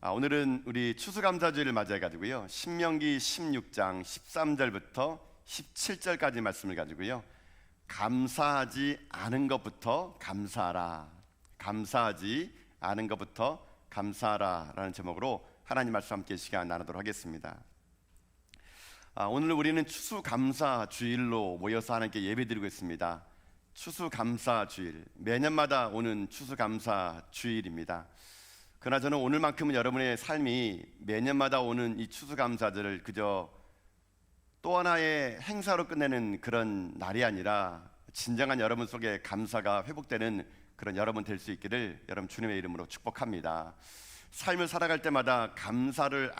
오늘은 우리 추수감사주일을 맞이해가지고요, 신명기 16장 13절부터 17절까지 말씀을 가지고요, 감사하지 않은 것부터 감사하라, 감사하지 않은 것부터 감사하라 라는 제목으로 하나님 말씀 함께 시간 나누도록 하겠습니다. 오늘 우리는 추수감사주일로 모여서 하나님께 예배드리고 있습니다. 추수감사주일, 매년마다 오는 추수감사주일입니다. 그러나 저는 오늘만큼은 여러분의 삶이 매년마다 오는 이 추수감사절을 그저 또 하나의 행사로 끝내는 그런 날이 아니라 진정한 여러분 속에 감사가 회복되는 그런 여러분 될 수 있기를 여러분 주님의 이름으로 축복합니다. 삶을 살아갈 때마다 감사를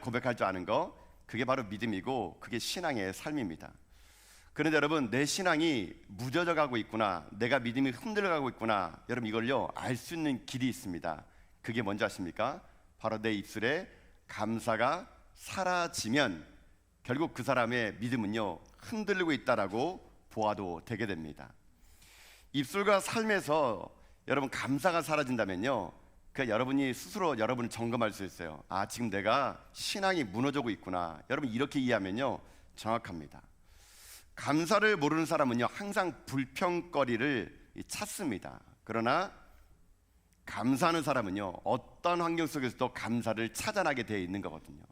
고백할 줄 아는 거, 그게 바로 믿음이고 그게 신앙의 삶입니다. 그런데 여러분, 내 신앙이 무뎌져 가고 있구나, 내가 믿음이 흔들어가고 있구나, 여러분 이걸요 알 수 있는 길이 있습니다. 그게 뭔지 아십니까? 바로 내 입술에 감사가 사라지면 결국 그 사람의 믿음은요 흔들리고 있다라고 보아도 되게 됩니다. 입술과 삶에서 여러분 감사가 사라진다면요, 그 여러분이 스스로 여러분을 점검할 수 있어요. 지금 내가 신앙이 무너지고 있구나. 여러분 이렇게 이해하면요 정확합니다. 감사를 모르는 사람은요 항상 불평거리를 찾습니다. 그러나 감사하는 사람은요 어떤 환경 속에서도 감사를 찾아나게 되어 있는 거거든요.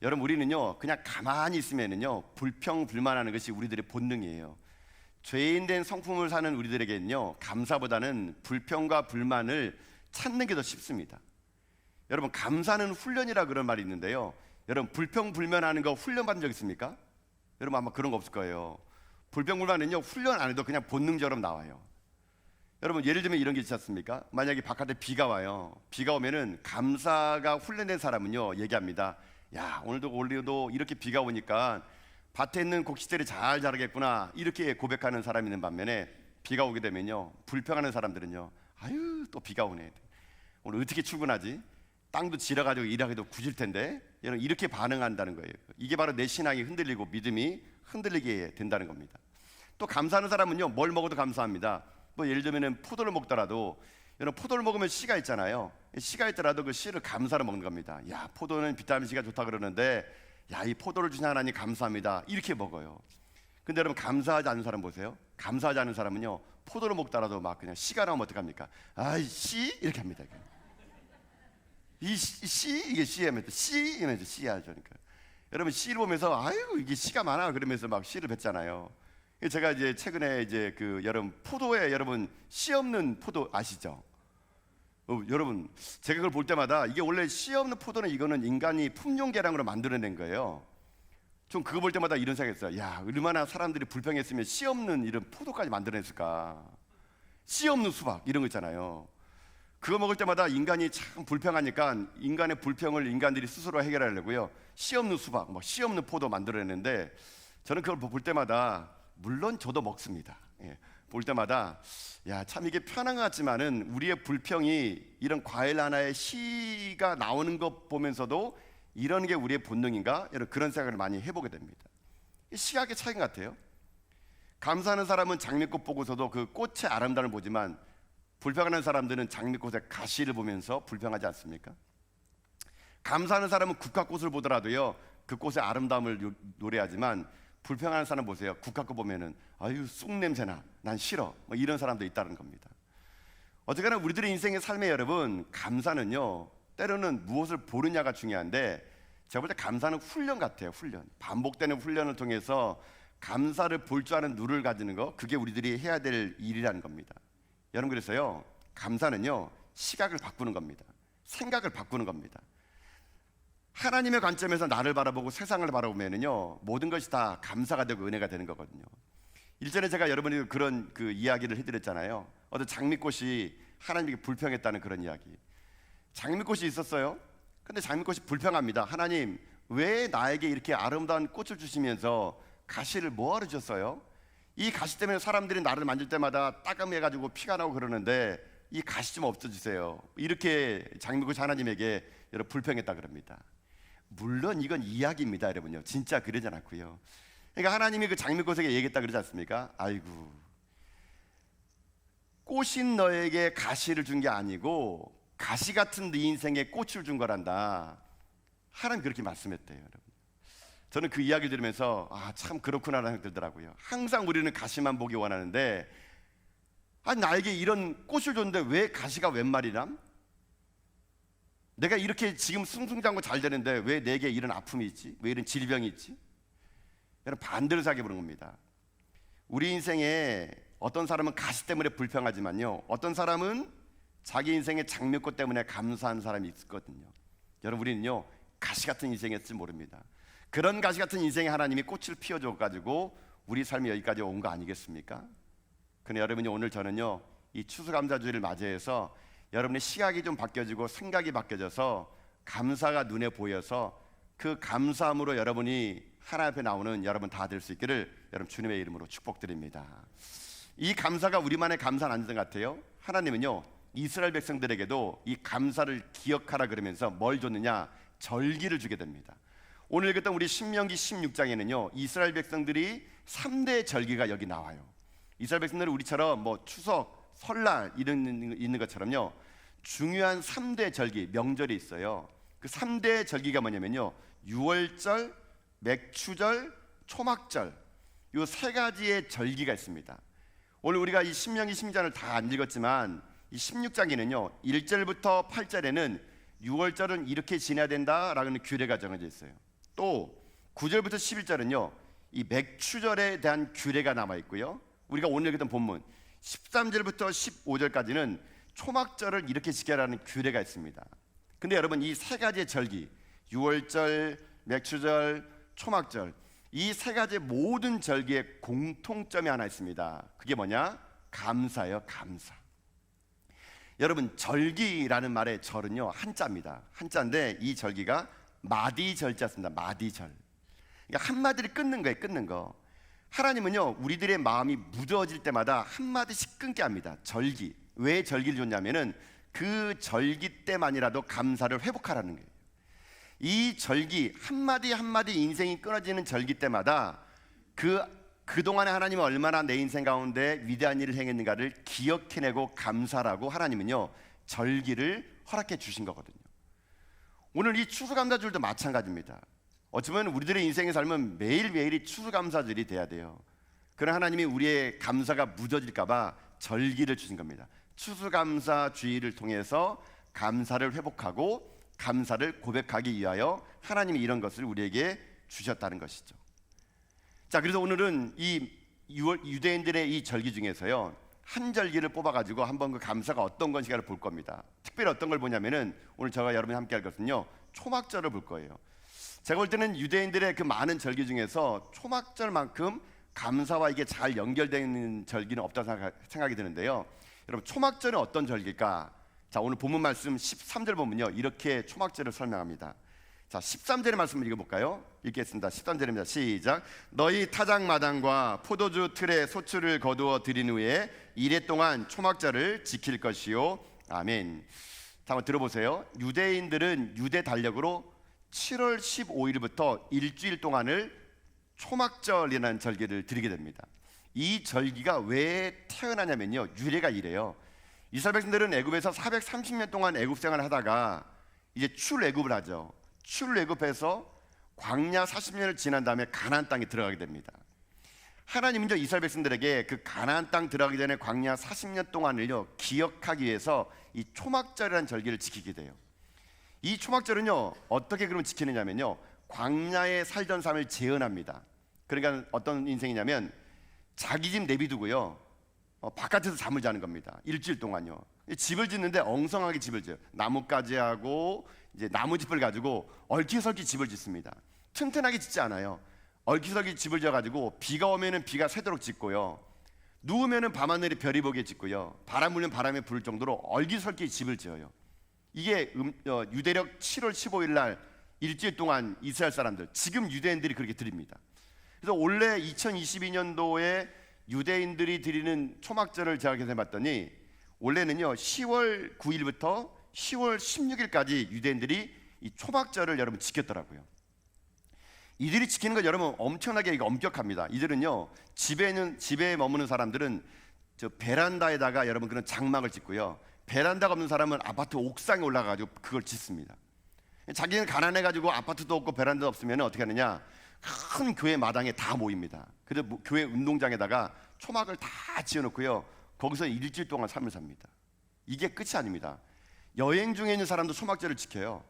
여러분, 우리는요 그냥 가만히 있으면은요 불평불만하는 것이 우리들의 본능이에요. 죄인된 성품을 사는 우리들에게는요 감사보다는 불평과 불만을 찾는 게 더 쉽습니다. 여러분, 감사는 훈련이라 그런 말이 있는데요, 여러분 불평불만하는 거 훈련 받은 적 있습니까? 여러분 아마 그런 거 없을 거예요. 불평불만은요 훈련 안 해도 그냥 본능처럼 나와요. 여러분 예를 들면 이런 게 있지 않습니까? 만약에 바깥에 비가 와요. 비가 오면은 감사가 훈련된 사람은요 얘기합니다. 야, 오늘도 이렇게 비가 오니까 밭에 있는 곡식들이 잘 자라겠구나, 이렇게 고백하는 사람이 있는 반면에 비가 오게 되면요 불평하는 사람들은요, 아유 또 비가 오네, 오늘 어떻게 출근하지? 땅도 지려가지고 일하기도 굳을 텐데, 여러분 이렇게 반응한다는 거예요. 이게 바로 내 신앙이 흔들리고 믿음이 흔들리게 된다는 겁니다. 또 감사하는 사람은요 뭘 먹어도 감사합니다. 뭐 예를 들면 포도를 먹더라도, 여러분 포도를 먹으면 씨가 있잖아요. 씨가 있더라도 그 씨를 감사로 먹는 겁니다. 야, 포도는 비타민C가 좋다 그러는데, 야, 이 포도를 주신 하나님 감사합니다, 이렇게 먹어요. 근데 여러분 감사하지 않는 사람 보세요. 감사하지 않는 사람은요 포도를 먹더라도 막 그냥 씨가 나오면 어떡합니까? 아이 씨, 이렇게 합니다. 이 씨, 이게 씨하면서 씨 이러면서 씨야. 그러니까 여러분 씨를 보면서 아유 이게 씨가 많아 그러면서 막 씨를 뱉잖아요. 제가 이제 최근에 이제 그 여러분 포도에 여러분 씨 없는 포도 아시죠? 여러분 제가 그걸 볼 때마다 이게 원래 씨 없는 포도는 이거는 인간이 품종 개량으로 만들어낸 거예요. 좀 그거 볼 때마다 이런 생각했어요. 야, 얼마나 사람들이 불평했으면 씨 없는 이런 포도까지 만들어냈을까. 씨 없는 수박 이런 거 있잖아요. 그거 먹을 때마다 인간이 참 불평하니까 인간의 불평을 인간들이 스스로 해결하려고요 씨 없는 수박, 뭐 씨 없는 포도 만들어냈는데, 저는 그걸 볼 때마다, 물론 저도 먹습니다. 볼 때마다 야, 참 이게 편한 것 같지만은 우리의 불평이 이런 과일 하나에 씨가 나오는 것 보면서도 이런 게 우리의 본능인가? 여러분 그런 생각을 많이 해보게 됩니다. 시각의 차이 같아요. 감사하는 사람은 장미꽃 보고서도 그 꽃의 아름다움을 보지만, 불평하는 사람들은 장미꽃의 가시를 보면서 불평하지 않습니까? 감사하는 사람은 국화꽃을 보더라도요 그 꽃의 아름다움을 노래하지만, 불평하는 사람 보세요. 국화꽃 보면은 아유 쑥 냄새나, 난 싫어, 뭐 이런 사람도 있다는 겁니다. 어쨌거나 우리들의 인생의 삶에 여러분 감사는요 때로는 무엇을 보느냐가 중요한데, 제가 볼 때 감사는 훈련 같아요. 훈련, 반복되는 훈련을 통해서 감사를 볼 줄 아는 눈을 가지는 거, 그게 우리들이 해야 될 일이라는 겁니다. 여러분, 그래서요 감사는요 시각을 바꾸는 겁니다. 생각을 바꾸는 겁니다. 하나님의 관점에서 나를 바라보고 세상을 바라보면은요 모든 것이 다 감사가 되고 은혜가 되는 거거든요. 일전에 제가 여러분에게 그런 그 이야기를 해드렸잖아요. 어떤 장미꽃이 하나님에게 불평했다는 그런 이야기. 장미꽃이 있었어요. 근데 장미꽃이 불평합니다. 하나님, 왜 나에게 이렇게 아름다운 꽃을 주시면서 가시를 뭐하러 주셨어요? 이 가시 때문에 사람들이 나를 만질 때마다 따끔해가지고 피가 나고 그러는데 이 가시 좀 없어주세요. 이렇게 장미꽃이 하나님에게 여러분 불평했다 그럽니다. 물론 이건 이야기입니다, 여러분요. 진짜 그러지 않았고요. 그러니까 하나님이 그 장미꽃에게 얘기했다 그러지 않습니까? 아이고, 꽃인 너에게 가시를 준 게 아니고 가시 같은 네 인생에 꽃을 준 거란다. 하나님 그렇게 말씀했대요, 여러분. 저는 그 이야기를 들으면서 참 그렇구나라는 생각이 들더라고요. 항상 우리는 가시만 보기 원하는데 나에게 이런 꽃을 줬는데 왜 가시가 웬 말이람? 내가 이렇게 지금 승승장구 잘 되는데 왜 내게 이런 아픔이 있지? 왜 이런 질병이 있지? 여러분, 반대로 생각해 보는 겁니다. 우리 인생에 어떤 사람은 가시 때문에 불평하지만요, 어떤 사람은 자기 인생의 장미꽃 때문에 감사한 사람이 있거든요. 여러분, 우리는요 가시 같은 인생이었을지 모릅니다. 그런 가시 같은 인생에 하나님이 꽃을 피워줘가지고 우리 삶이 여기까지 온 거 아니겠습니까? 그런데 여러분이 오늘 저는요 이 추수감사주의를 맞이해서 여러분의 시각이 좀 바뀌어지고 생각이 바뀌어져서 감사가 눈에 보여서 그 감사함으로 여러분이 하나님 앞에 나오는 여러분 다 될 수 있기를 여러분 주님의 이름으로 축복드립니다. 이 감사가 우리만의 감사는 아닌 것 같아요. 하나님은요 이스라엘 백성들에게도 이 감사를 기억하라 그러면서 뭘 줬느냐? 절기를 주게 됩니다. 오늘 읽었던 우리 신명기 16장에는요 이스라엘 백성들이 3대 절기가 여기 나와요. 이스라엘 백성들은 우리처럼 뭐 추석, 설날 있는 것처럼요 중요한 3대 절기, 명절이 있어요. 그 3대 절기가 뭐냐면요 유월절, 맥추절, 초막절, 이 세 가지의 절기가 있습니다. 오늘 우리가 이 신명기 16장을 다 안 읽었지만 이 16장에는요 1절부터 8절에는 유월절은 이렇게 지내야 된다라는 규례가 정해져 있어요. 또 9절부터 11절은요 이 맥추절에 대한 규례가 남아 있고요, 우리가 오늘 읽었던 본문 13절부터 15절까지는 초막절을 이렇게 지켜라는 규례가 있습니다. 근데 여러분, 이 세 가지의 절기, 유월절, 맥추절, 초막절, 이 세 가지의 모든 절기의 공통점이 하나 있습니다. 그게 뭐냐? 감사예요. 감사. 여러분, 절기라는 말의 절은요 한자입니다. 한자인데 이 절기가 마디절자였습니다. 마디절. 그러니까 한마디를 끊는 거예요. 끊는 거. 하나님은요 우리들의 마음이 무뎌질 때마다 한마디씩 끊게 합니다. 절기. 왜 절기를 줬냐면은 그 절기 때만이라도 감사를 회복하라는 거예요. 이 절기 한마디 한마디 인생이 끊어지는 절기 때마다 그동안에 하나님은 얼마나 내 인생 가운데 위대한 일을 행했는가를 기억해내고 감사라고 하나님은요 절기를 허락해 주신 거거든요. 오늘 이 추수감사절도 마찬가지입니다. 어쩌면 우리들의 인생의 삶은 매일매일이 추수감사절이 돼야 돼요. 그러나 하나님이 우리의 감사가 무뎌질까 봐 절기를 주신 겁니다. 추수감사주의를 통해서 감사를 회복하고 감사를 고백하기 위하여 하나님이 이런 것을 우리에게 주셨다는 것이죠. 자, 그래서 오늘은 이 유대인들의 이 절기 중에서요 한 절기를 뽑아가지고 한번 그 감사가 어떤 건지를 볼 겁니다. 특별히 어떤 걸 보냐면은 오늘 저와 여러분이 함께 할 것은요 초막절을 볼 거예요. 제가 볼 때는 유대인들의 그 많은 절기 중에서 초막절만큼 감사와 이게 잘 연결되는 절기는 없다고 생각이 드는데요. 여러분, 초막절은 어떤 절기일까? 자, 오늘 본문 말씀 13절 보면요 이렇게 초막절을 설명합니다. 자, 13절의 말씀을 읽어볼까요? 읽겠습니다. 13절입니다. 시작. 너희 타작마당과 포도주 틀에 소출을 거두어 드린 후에 이래 동안 초막절을 지킬 것이요. 아멘. 자, 한번 들어보세요. 유대인들은 유대 달력으로 7월 15일부터 일주일 동안을 초막절이라는 절기를 드리게 됩니다. 이 절기가 왜 태어나냐면요 유래가 이래요. 이스라엘 백성들은 애굽에서 430년 동안 애굽 생활을 하다가 이제 출애굽을 하죠. 출애굽해서 광야 40년을 지난 다음에 가나안 땅에 들어가게 됩니다. 하나님은요 이스라엘 백성들에게 그 가나안 땅 들어가기 전에 광야 40년 동안을요 기억하기 위해서 이 초막절이라는 절기를 지키게 돼요. 이 초막절은요 어떻게 그러면 지키느냐면요 광야에 살던 삶을 재현합니다. 그러니까 어떤 인생이냐면 자기 집 내비두고요 바깥에서 잠을 자는 겁니다. 일주일 동안요. 집을 짓는데 엉성하게 집을 지어요. 나뭇가지 하고 이제 나무집을 가지고 얼키설키 집을 짓습니다. 튼튼하게 짓지 않아요. 얼키설키 집을 지어가지고 비가 오면은 비가 새도록 짓고요, 누우면은 밤하늘에 별이 보게 짓고요, 바람 불면 바람에 불 정도로 얼기설키 집을 지어요. 이게 유대력 7월 15일 날 일주일 동안 이스라엘 사람들, 지금 유대인들이 그렇게 드립니다. 그래서 원래 2022년도에 유대인들이 드리는 초막절을 제가 계산해봤더니 원래는요 10월 9일부터 10월 16일까지 유대인들이 이 초막절을 여러분 지켰더라고요. 이들이 지키는 건 여러분 엄청나게 엄격합니다. 이들은요 집에 머무는 사람들은 저 베란다에다가 여러분 그런 장막을 짓고요, 베란다가 없는 사람은 아파트 옥상에 올라가가지고 그걸 짓습니다. 자기는 가난해가지고 아파트도 없고 베란다도 없으면 어떻게 하느냐, 큰 교회 마당에 다 모입니다. 그래서 교회 운동장에다가 초막을 다 지어놓고요, 거기서 일주일 동안 삶을 삽니다. 이게 끝이 아닙니다. 여행 중에 있는 사람도 초막절을 지켜요.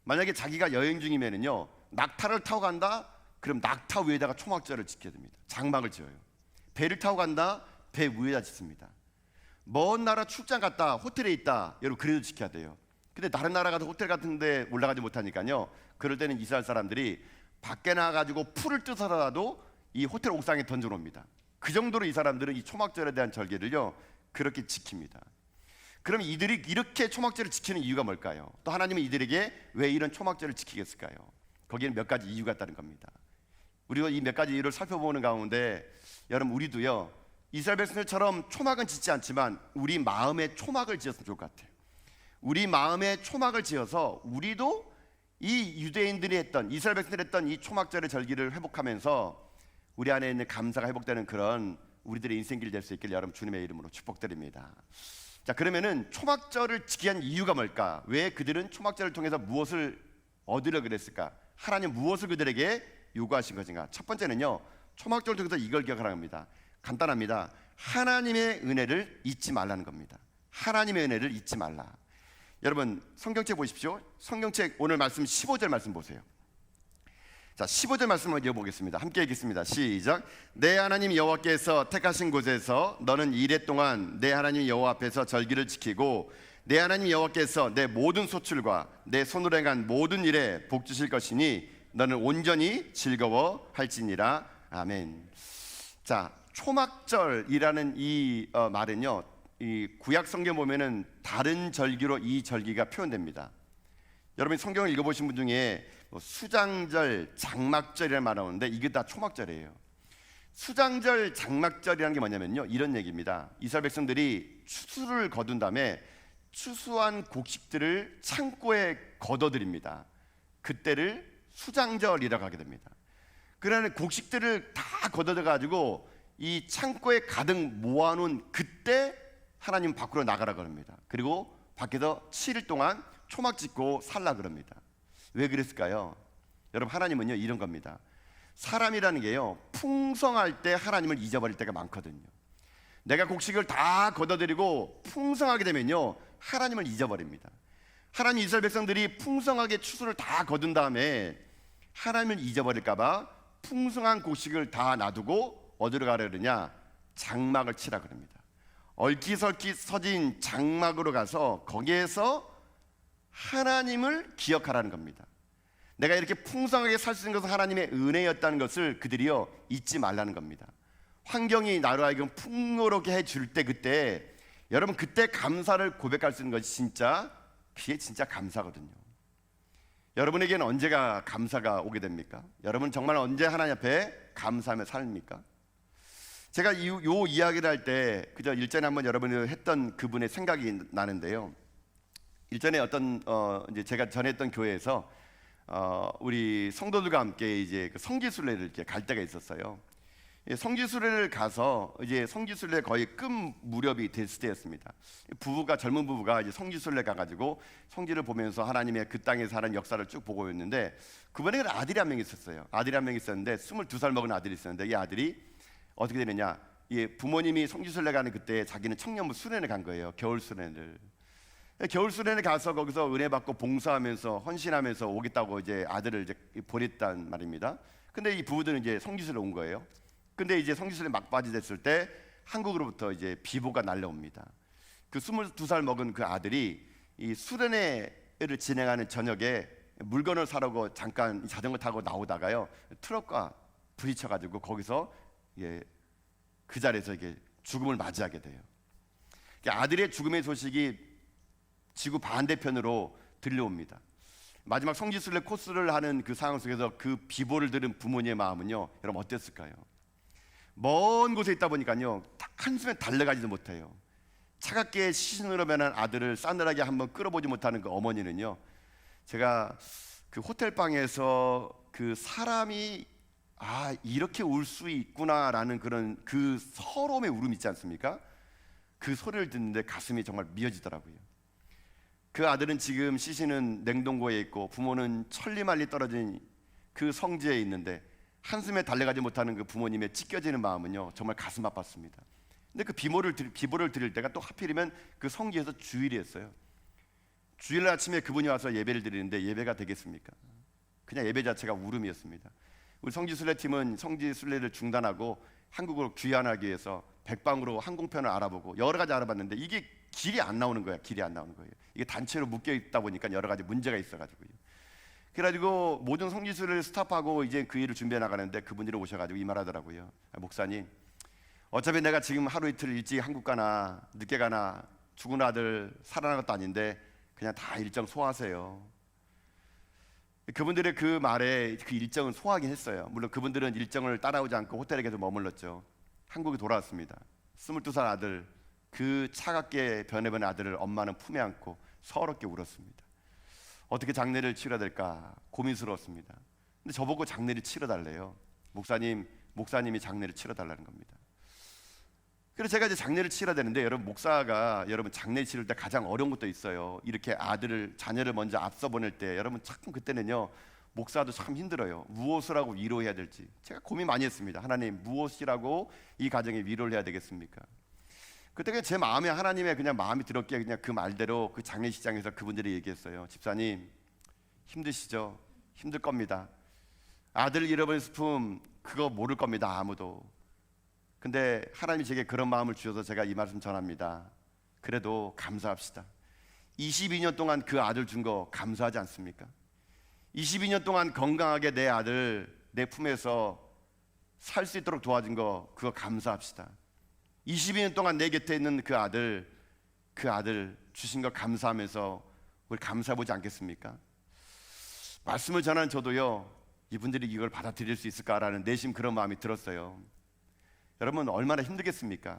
만약에 자기가 여행 중이면은요, 낙타를 타고 간다, 그럼 낙타 위에다가 초막절을 지켜야 됩니다. 장막을 지어요. 배를 타고 간다, 배 위에다 짓습니다. 먼 나라 출장 갔다, 호텔에 있다, 여러분 그래도 지켜야 돼요. 근데 다른 나라 가서 호텔 같은 데 올라가지 못하니까요, 그럴 때는 이스라엘 사람들이 밖에 나가가지고 풀을 뜯어서라도 이 호텔 옥상에 던져놓습니다. 그 정도로 이 사람들은 이 초막절에 대한 절기를요 그렇게 지킵니다. 그럼 이들이 이렇게 초막절을 지키는 이유가 뭘까요? 또 하나님은 이들에게 왜 이런 초막절을 지키겠을까요? 거기에는 몇 가지 이유가 있다는 겁니다. 우리가 이 몇 가지 이유를 살펴보는 가운데, 여러분 우리도요 이스라엘 백성들처럼 초막은 짓지 않지만 우리 마음에 초막을 지었으면 좋을 것 같아요. 우리 마음에 초막을 지어서 우리도 이 유대인들이 했던, 이스라엘 백성들이 했던 이 초막절의 절기를 회복하면서 우리 안에 있는 감사가 회복되는 그런 우리들의 인생길 될 수 있길 여러분 주님의 이름으로 축복드립니다. 자, 그러면은 초막절을 지키게 한 이유가 뭘까? 왜 그들은 초막절을 통해서 무엇을 얻으려 그랬을까? 하나님 무엇을 그들에게 요구하신 것인가? 첫 번째는요, 초막절을 통해서 이걸 기억하라는 겁니다. 간단합니다. 하나님의 은혜를 잊지 말라는 겁니다. 하나님의 은혜를 잊지 말라. 여러분 성경책 보십시오. 성경책 오늘 말씀 15절 말씀 보세요. 자, 15절 말씀을 읽어보겠습니다. 함께 읽겠습니다. 시작. 내 하나님 여호와께서 택하신 곳에서 너는 이레 동안 내 하나님 여호와 앞에서 절기를 지키고 내 하나님 여호와께서 내 모든 소출과 내 손으로 행한 모든 일에 복 주실 것이니 너는 온전히 즐거워할지니라. 아멘. 자, 초막절이라는 이 말은요, 이 구약 성경 보면은 다른 절기로 이 절기가 표현됩니다. 여러분 성경을 읽어보신 분 중에 수장절, 장막절이라는 말 나오는데 이게 다 초막절이에요. 수장절, 장막절이라는 게 뭐냐면요, 이런 얘기입니다. 이스라엘 백성들이 추수를 거둔 다음에 추수한 곡식들을 창고에 걷어들입니다. 그때를 수장절이라고 하게 됩니다. 그러나 곡식들을 다 걷어들 가지고 이 창고에 가득 모아놓은 그때 하나님 밖으로 나가라 그럽니다. 그리고 밖에서 7일 동안 초막 짓고 살라 그럽니다. 왜 그랬을까요? 여러분 하나님은요 이런 겁니다. 사람이라는 게요 풍성할 때 하나님을 잊어버릴 때가 많거든요. 내가 곡식을 다 걷어들이고 풍성하게 되면요 하나님을 잊어버립니다. 하나님 이스라엘 백성들이 풍성하게 추수를 다 거둔 다음에 하나님을 잊어버릴까봐 풍성한 곡식을 다 놔두고 어디로 가려 그러냐? 장막을 치라 그럽니다. 얼기설기 서진 장막으로 가서 거기에서 하나님을 기억하라는 겁니다. 내가 이렇게 풍성하게 살 수 있는 것은 하나님의 은혜였다는 것을 그들이요 잊지 말라는 겁니다. 환경이 나로 하여금 풍요롭게 해줄 때 그때 여러분 그때 감사를 고백할 수 있는 것이 진짜 그게 진짜 감사거든요. 여러분에게는 언제가 감사가 오게 됩니까? 여러분 정말 언제 하나님 앞에 감사하며 삽니까? 제가 요 이야기를 할 때 그저 일전에 한번 여러분이 했던 그분의 생각이 나는데요. 일전에 어떤 이제 제가 전했던 교회에서 우리 성도들과 함께 이제 그 성지순례를 이렇게 갈 때가 있었어요. 성지순례를 가서 이제 성지순례 거의 끝 무렵이 됐을 때였습니다. 부부가 젊은 부부가 이제 성지순례 가가지고 성지를 보면서 하나님의 그 땅에서 하는 역사를 쭉 보고 있는데 그분에게 아들이 한 명 있었어요. 아들이 한 명 있었는데 22살 먹은 아들이 있었는데 이 아들이 어떻게 되느냐? 부모님이 성지순례 가는 그때 자기는 청년부 수련회 간 거예요. 겨울 수련회를. 겨울 수련회 가서 거기서 은혜 받고 봉사하면서 헌신하면서 오겠다고 이제 아들을 이제 보냈단 말입니다. 근데 이 부부들은 이제 성지순례 온 거예요. 근데 이제 성지순례 막바지 됐을 때 한국으로부터 이제 비보가 날라옵니다. 그 22살 먹은 그 아들이 이 수련회를 진행하는 저녁에 물건을 사려고 잠깐 자전거 타고 나오다가요 트럭과 부딪혀가지고 거기서 그 자리에서 이게 죽음을 맞이하게 돼요. 아들의 죽음의 소식이 지구 반대편으로 들려옵니다. 마지막 성지순례 코스를 하는 그 상황 속에서 그 비보를 들은 부모님의 마음은요 여러분 어땠을까요? 먼 곳에 있다 보니까요 딱 한숨에 달려가지도 못해요. 차갑게 시신으로 변한 아들을 싸늘하게 한번 끌어보지 못하는 그 어머니는요, 제가 그 호텔방에서 그 사람이 이렇게 울 수 있구나라는 그런 그 서러움의 울음 있지 않습니까? 그 소리를 듣는데 가슴이 정말 미어지더라고요. 그 아들은 지금 시신은 냉동고에 있고 부모는 천리말리 떨어진 그 성지에 있는데 한숨에 달래가지 못하는 그 부모님의 찢겨지는 마음은요 정말 가슴 아팠습니다. 근데 그 비보를 드릴 때가 또 하필이면 그 성지에서 주일이었어요. 주일 아침에 그분이 와서 예배를 드리는데 예배가 되겠습니까? 그냥 예배 자체가 울음이었습니다. 우리 성지순례팀은 성지순례를 중단하고 한국으로 귀환하기 위해서 백방으로 항공편을 알아보고 여러 가지 알아봤는데 이게 길이 안 나오는 거야. 길이 안 나오는 거예요. 이게 단체로 묶여 있다 보니까 여러 가지 문제가 있어가지고요. 그래가지고 모든 성지순례를 스탑하고 이제 그 일을 준비해 나가는데 그분들이 오셔가지고 이 말하더라고요. 목사님, 어차피 내가 지금 하루 이틀 일찍 한국 가나 늦게 가나 죽은 아들 살아난 것도 아닌데 그냥 다 일정 소화하세요. 그분들의 그 말에 그 일정은 소화하긴 했어요. 물론 그분들은 일정을 따라오지 않고 호텔에 계속 머물렀죠. 한국에 돌아왔습니다. 22살 아들, 그 차갑게 변해버린 아들을 엄마는 품에 안고 서럽게 울었습니다. 어떻게 장례를 치러야 될까 고민스러웠습니다. 근데 저보고 장례를 치러달래요. 목사님이 장례를 치러달라는 겁니다. 그래서 제가 이제 장례를 치러야 되는데 여러분, 목사가 여러분 장례 치를 때 가장 어려운 것도 있어요. 이렇게 자녀를 먼저 앞서 보낼 때 여러분 참 그때는요 목사도 참 힘들어요. 무엇을 하고 위로해야 될지 제가 고민 많이 했습니다. 하나님, 무엇이라고 이 가정에 위로를 해야 되겠습니까? 그때 그냥 제 마음에 하나님의 그냥 마음이 들었기에 그냥 그 말대로 그 장례식장에서 그분들이 얘기했어요. 집사님, 힘드시죠? 힘들 겁니다. 아들 잃어버린 슬픔 그거 모를 겁니다. 아무도. 근데 하나님이 제게 그런 마음을 주셔서 제가 이 말씀 전합니다. 그래도 감사합시다. 22년 동안 그 아들 준 거 감사하지 않습니까? 22년 동안 건강하게 내 아들 내 품에서 살 수 있도록 도와준 거 그거 감사합시다. 22년 동안 내 곁에 있는 그 아들 주신 거 감사하면서 우리 감사해보지 않겠습니까? 말씀을 전한 저도요 이분들이 이걸 받아들일 수 있을까라는 내심 그런 마음이 들었어요. 여러분, 얼마나 힘들겠습니까?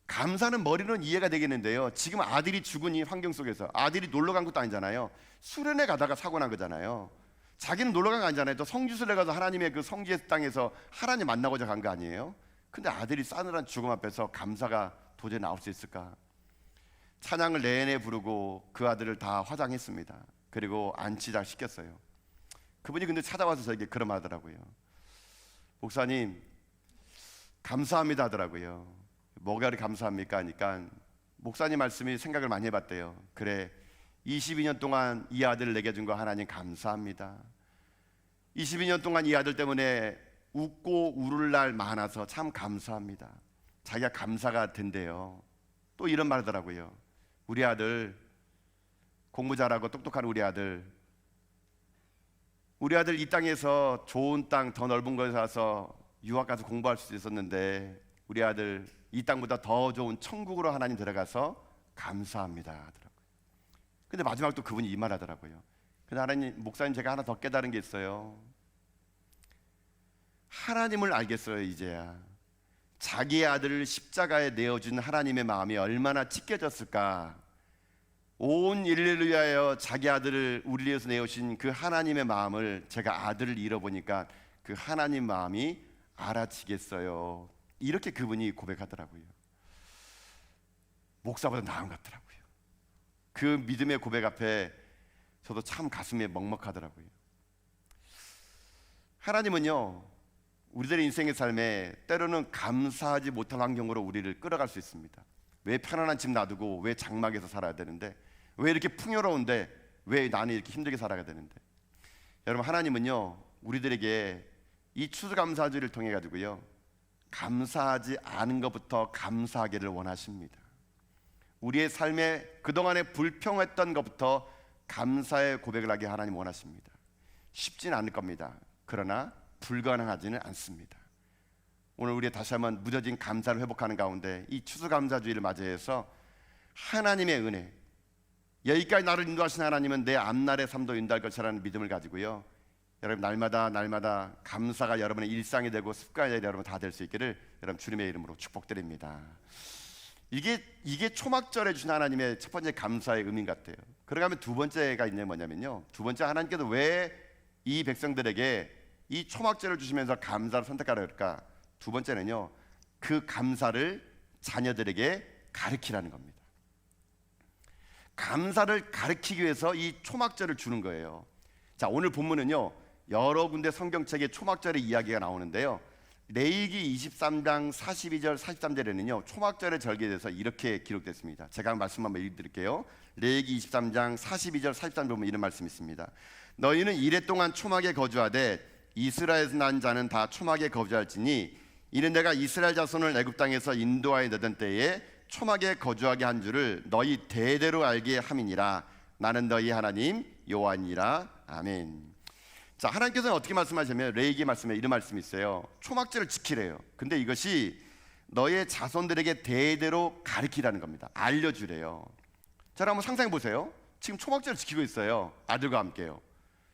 감사는 머리로는 이해가 되겠는데요, 지금 아들이 죽은 이 환경 속에서 아들이 놀러 간 것도 아니잖아요. 수련회 가다가 사고 난 거잖아요. 자기는 놀러 간 거 아니잖아요. 또 성지순례 가서 하나님의 그 성지의 땅에서 하나님 만나고자 간 거 아니에요. 근데 아들이 싸늘한 죽음 앞에서 감사가 도저히 나올 수 있을까? 찬양을 내내 부르고 그 아들을 다 화장했습니다. 그리고 안치장 시켰어요. 그분이 근데 찾아와서 저에게 그런 말 하더라고요. 목사님, 감사합니다 하더라고요. 뭐가 그리 감사합니까 하니까 목사님 말씀이 생각을 많이 해봤대요. 그래, 22년 동안 이 아들을 내게 준 거 하나님 감사합니다. 22년 동안 이 아들 때문에 웃고 울을 날 많아서 참 감사합니다. 자기가 감사가 된대요. 또 이런 말 하더라고요. 우리 아들, 공부 잘하고 똑똑한 우리 아들 이 땅에서 좋은 땅 더 넓은 곳에 가서 유학 가서 공부할 수 있었는데 우리 아들 이 땅보다 더 좋은 천국으로 하나님 들어가서 감사합니다 하더라고요. 근데 마지막 또 그분이 이 말 하더라고요. 근데 하나님, 목사님, 제가 하나 더 깨달은 게 있어요. 하나님을 알겠어요. 이제야 자기의 아들을 십자가에 내어준 하나님의 마음이 얼마나 찢겨졌을까. 온 인류를 위하여 자기 아들을 우리를 위해서 내어주신 그 하나님의 마음을 제가 아들을 잃어보니까 그 하나님 마음이 알아지겠어요. 이렇게 그분이 고백하더라고요. 목사보다 나은 것 같더라고요. 그 믿음의 고백 앞에 저도 참 가슴이 먹먹하더라고요. 하나님은요 우리들의 인생의 삶에 때로는 감사하지 못할 환경으로 우리를 끌어갈 수 있습니다. 왜 편안한 집 놔두고 왜 장막에서 살아야 되는데, 왜 이렇게 풍요로운데 왜 나는 이렇게 힘들게 살아야 되는데. 여러분, 하나님은요 우리들에게 이 추수감사주의를 통해 가지고요 감사하지 않은 것부터 감사하기를 원하십니다. 우리의 삶에 그동안에 불평했던 것부터 감사의 고백을 하게 하나님 원하십니다. 쉽지는 않을 겁니다. 그러나 불가능하지는 않습니다. 오늘 우리 다시 한번 무뎌진 감사를 회복하는 가운데 이 추수감사주의를 맞이해서 하나님의 은혜, 여기까지 나를 인도하신 하나님은 내 앞날의 삶도 인도할 것이라는 믿음을 가지고요 여러분, 날마다 감사가 여러분의 일상이 되고 습관이 되고 여러분 다 될 수 있기를 여러분 주님의 이름으로 축복드립니다. 이게 초막절에 주신 하나님의 첫 번째 감사의 의미 같아요. 그러면 두 번째가 있는 뭐냐면요, 두 번째, 하나님께서 왜 이 백성들에게 이 초막절을 주시면서 감사를 선택하라 그럴까? 두 번째는요, 그 감사를 자녀들에게 가르치라는 겁니다. 감사를 가르치기 위해서 이 초막절을 주는 거예요. 자, 오늘 본문은요, 여러 군데 성경책에 초막절의 이야기가 나오는데요, 레위기 23장 42절 43절에는요 초막절의 절기에 대해서 이렇게 기록됐습니다. 제가 말씀 한번 읽어드릴게요. 레위기 23장 42절 43절 보면 이런 말씀이 있습니다. 너희는 이레 동안 초막에 거주하되 이스라엘에서 난 자는 다 초막에 거주할지니 이는 내가 이스라엘 자손을 애굽 땅에서 인도하여 내던 때에 초막에 거주하게 한 줄을 너희 대대로 알게 함이니라. 나는 너희 하나님 여호와니라. 아멘. 자, 하나님께서는 어떻게 말씀하시냐면 레위기 말씀에 이런 말씀이 있어요. 초막절을 지키래요. 근데 이것이 너의 자손들에게 대대로 가르치라는 겁니다. 알려주래요. 자, 한번 상상해 보세요. 지금 초막절을 지키고 있어요. 아들과 함께요.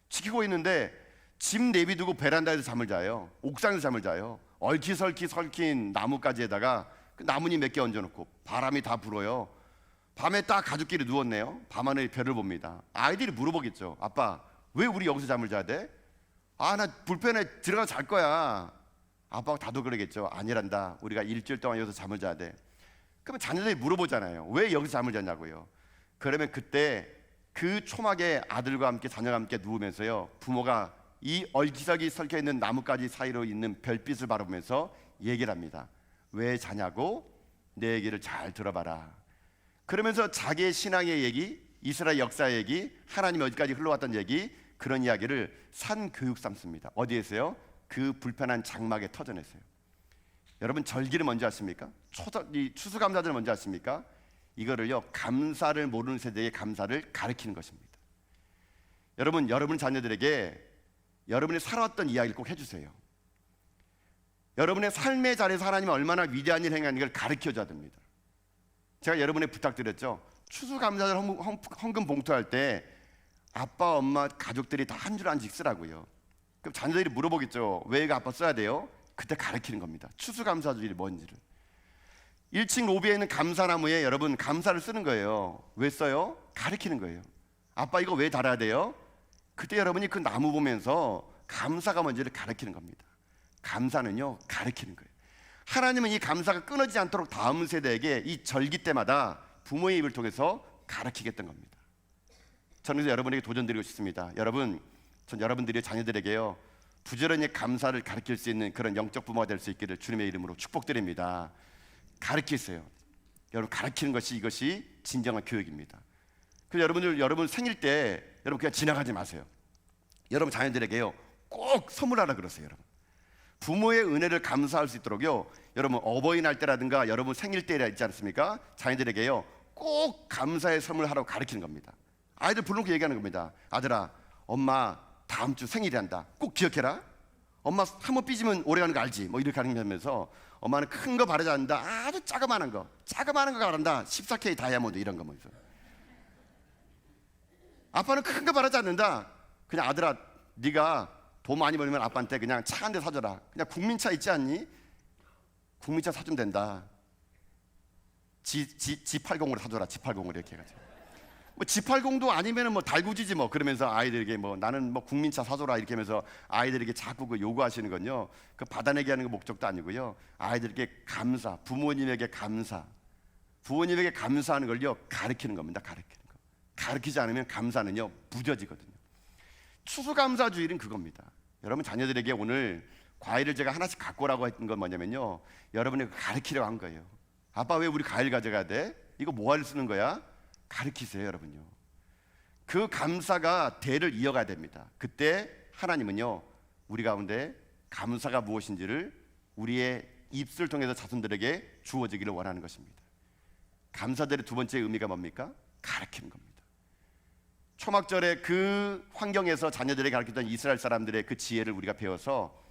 지키고 있는데 집 내비두고 베란다에서 잠을 자요. 옥상에서 잠을 자요. 얼키설키 설킨 나뭇가지에다가 그 나뭇잎 몇 개 얹어놓고 바람이 다 불어요. 밤에 딱 가족끼리 누웠네요. 밤하늘에 별을 봅니다. 아이들이 물어보겠죠. 아빠, 왜 우리 여기서 잠을 자야 돼? 아, 나 불편해, 들어가 잘 거야. 아빠가 다도 그러겠죠. 아니란다, 우리가 일주일 동안 여기서 잠을 자야 돼. 그러면 자녀들이 물어보잖아요. 왜 여기서 잠을 자냐고요. 그러면 그때 그 초막에 아들과 함께 자녀와 함께 누우면서요, 부모가 이 얼기석이 설켜 있는 나뭇가지 사이로 있는 별빛을 바라보면서 얘기를 합니다. 왜 자냐고? 내 얘기를 잘 들어봐라. 그러면서 자기의 신앙의 얘기, 이스라엘 역사의 얘기, 하나님이 어디까지 흘러왔던 얘기, 그런 이야기를 산 교육 삼습니다. 어디에서요? 그 불편한 장막의 터전에서요. 여러분, 절기를 뭔지 아십니까? 추수감사절을 뭔지 아십니까? 이거를요, 감사를 모르는 세대의 감사를 가르치는 것입니다. 여러분, 여러분 자녀들에게 여러분이 살아왔던 이야기를 꼭 해주세요. 여러분의 삶의 자리에서 하나님이 얼마나 위대한 일을 행하는 걸 가르쳐줘야 됩니다. 제가 여러분에 부탁드렸죠. 추수감사절 헌금 봉투할 때 아빠, 엄마, 가족들이 다 한 줄 한씩 쓰라고요. 그럼 자녀들이 물어보겠죠. 왜 이거 아빠 써야 돼요? 그때 가르치는 겁니다. 추수감사절이 뭔지를. 1층 로비에 있는 감사나무에 여러분 감사를 쓰는 거예요. 왜 써요? 가르치는 거예요. 아빠, 이거 왜 달아야 돼요? 그때 여러분이 그 나무 보면서 감사가 뭔지를 가르치는 겁니다. 감사는요, 가르치는 거예요. 하나님은 이 감사가 끊어지지 않도록 다음 세대에게 이 절기 때마다 부모의 입을 통해서 가르치겠다는 겁니다. 저는 그래서 여러분에게 도전드리고 싶습니다. 여러분, 전 여러분들이 자녀들에게요, 부지런히 감사를 가르칠 수 있는 그런 영적 부모가 될 수 있기를 주님의 이름으로 축복드립니다. 가르치세요. 여러분, 가르치는 것이 이것이 진정한 교육입니다. 그래서 여러분 생일 때 여러분 그냥 지나가지 마세요. 여러분 자녀들에게요, 꼭 선물하라 그러세요. 여러분, 부모의 은혜를 감사할 수 있도록요, 여러분 어버이날 때라든가 여러분 생일 때 있지 않습니까? 자녀들에게요, 꼭 감사의 선물하라고 가르치는 겁니다. 아이들 불러놓고 얘기하는 겁니다. 아들아, 엄마 다음 주 생일이란다. 꼭 기억해라. 엄마 한번 삐지면 오래가는 거 알지? 뭐 이렇게 가르치면서 엄마는 큰 거 바라지 않는다. 아주 자그마한 거 바란다. 14K 다이아몬드 이런 거 뭐 있어. 아빠는 큰 거 바라지 않는다. 그냥 아들아, 네가 돈 많이 벌면 아빠한테 그냥 차 한 대 사줘라. 그냥 국민차 있지 않니? 국민차 사주면 된다. G80으로 사줘라. G80으로 이렇게 해가지고. 뭐 G80도 아니면은 뭐 달구지지 뭐. 그러면서 아이들에게 뭐 나는 뭐 국민차 사줘라 이렇게 하면서 아이들에게 자꾸 그 요구하시는 건요, 그 받아내게 하는 그 목적도 아니고요, 아이들에게 감사, 부모님에게 감사, 부모님에게 감사하는 걸요 가르치는 겁니다. 가르치는 거. 가르치지 않으면 감사는요 무뎌지거든요. 추수감사주일은 그겁니다. 여러분 자녀들에게 오늘 과일을 제가 하나씩 갖고 오라고 했던 건 뭐냐면요, 여러분에게 가르치려고 한 거예요. 아빠, 왜 우리 과일 가져가야 돼? 이거 뭐하러 쓰는 거야? 가르치세요. 여러분요, 그 감사가 대를 이어가야 됩니다. 그때 하나님은요, 우리 가운데 감사가 무엇인지를 우리의 입술을 통해서 자손들에게 주어지기를 원하는 것입니다. 감사들의 두 번째 의미가 뭡니까? 가르치는 겁니다. 초막절의 그 환경에서 자녀들에게 가르쳤던 이스라엘 사람들의 그 지혜를 우리가 배워서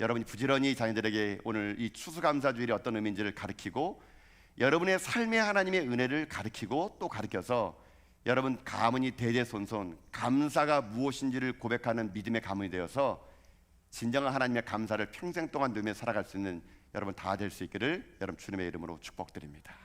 여러분이 부지런히 자녀들에게 오늘 이 추수감사주일이 어떤 의미인지를 가르치고, 여러분의 삶의 하나님의 은혜를 가르치고 또 가르쳐서 여러분 가문이 대대손손 감사가 무엇인지를 고백하는 믿음의 가문이 되어서 진정한 하나님의 감사를 평생 동안 누리며 살아갈 수 있는 여러분 다 될 수 있기를 여러분 주님의 이름으로 축복드립니다.